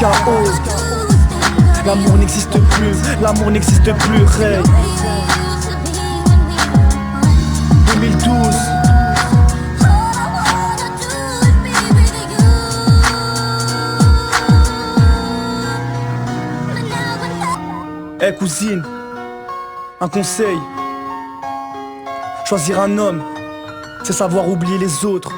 R.A.S.K.O. L'amour n'existe plus, l'amour n'existe plus, Ray. 2012. Cousine, un conseil. Choisir un homme, c'est savoir oublier les autres.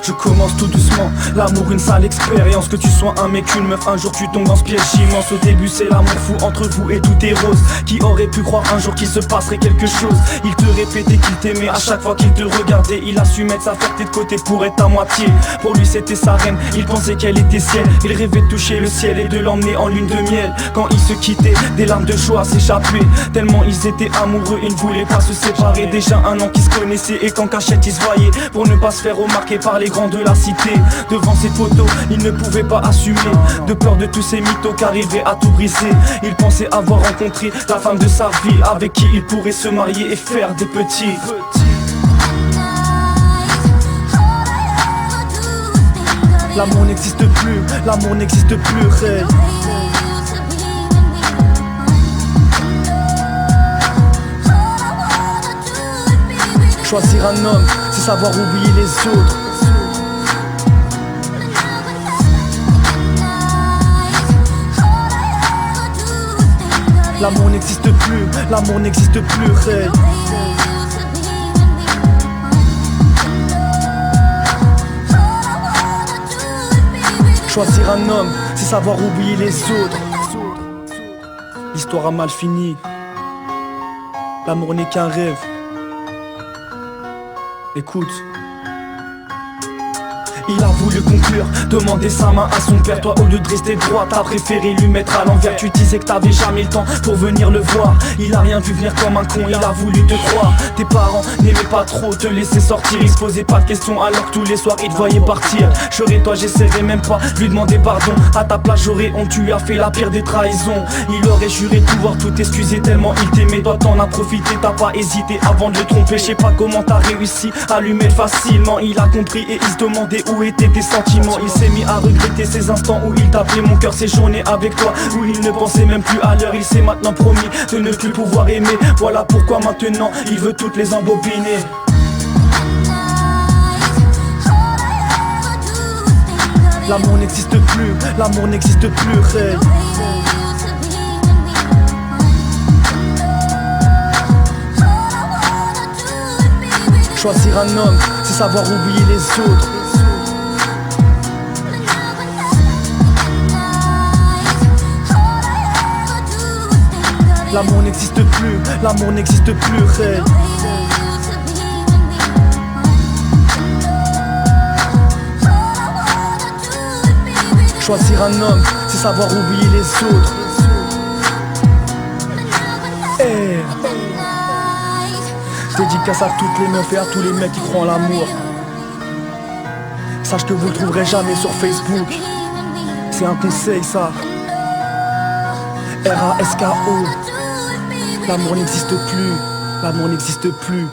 Je commence tout doucement, l'amour une sale expérience. Que tu sois un mec, une meuf, un jour tu tombes dans ce piège immense. Au début c'est l'amour fou entre vous et tout est rose. Qui aurait pu croire un jour qu'il se passerait quelque chose? Il te répétait qu'il t'aimait à chaque fois qu'il te regardait. Il a su mettre sa fierté de côté pour être à moitié. Pour lui c'était sa reine, il pensait qu'elle était ciel. Il rêvait de toucher le ciel et de l'emmener en lune de miel. Quand ils se quittaient, des larmes de joie s'échappaient. Tellement ils étaient amoureux, ils ne voulaient pas se séparer. Déjà un an qu'ils se connaissaient et qu'en cachette ils se voyaient. Pour ne pas se faire remarquer par les de la cité. Devant ses photos, il ne pouvait pas assumer. De peur de tous ces mythos qu'arrivaient à tout briser. Il pensait avoir rencontré la femme de sa vie, avec qui il pourrait se marier et faire des petits. L'amour n'existe plus, l'amour n'existe plus, Ray. Choisir un homme, c'est savoir oublier les autres. L'amour n'existe plus, l'amour n'existe plus, Ray. Choisir un homme, c'est savoir oublier les autres. L'histoire a mal fini. L'amour n'est qu'un rêve. Écoute. Il a voulu conclure, demander sa main à son père. Toi au lieu de rester droit, t'as préféré lui mettre à l'envers. Tu disais que t'avais jamais le temps pour venir le voir. Il a rien vu venir comme un con, il a voulu te croire. Tes parents n'aimaient pas trop te laisser sortir. Ils se posaient pas de questions alors que tous les soirs ils te voyaient partir. J'aurais toi j'essaierais même pas lui demander pardon. À ta place j'aurais honte, tu lui as fait la pire des trahisons. Il aurait juré tout voir, tout excuser tellement il t'aimait. Toi t'en as profité, t'as pas hésité avant de le tromper. Je sais pas comment t'as réussi à lui mettre facilement. Il a compris et il se demandait où étaient tes sentiments. Il s'est mis à regretter ces instants où il t'appelait mon cœur, ces journées avec toi où il ne pensait même plus à l'heure. Il s'est maintenant promis de ne plus pouvoir aimer. Voilà pourquoi maintenant il veut toutes les embobiner. L'amour n'existe plus, l'amour n'existe plus, Ray. Choisir un homme, c'est savoir oublier les autres. L'amour n'existe plus, l'amour n'existe plus, Ray. Choisir un homme, c'est savoir oublier les autres. Dédicace à toutes les meufs et à tous les mecs qui croient en l'amour. Sache que vous le trouverez jamais sur Facebook. C'est un conseil ça. R.A.S.K.O. L'amour n'existe plus, l'amour n'existe plus.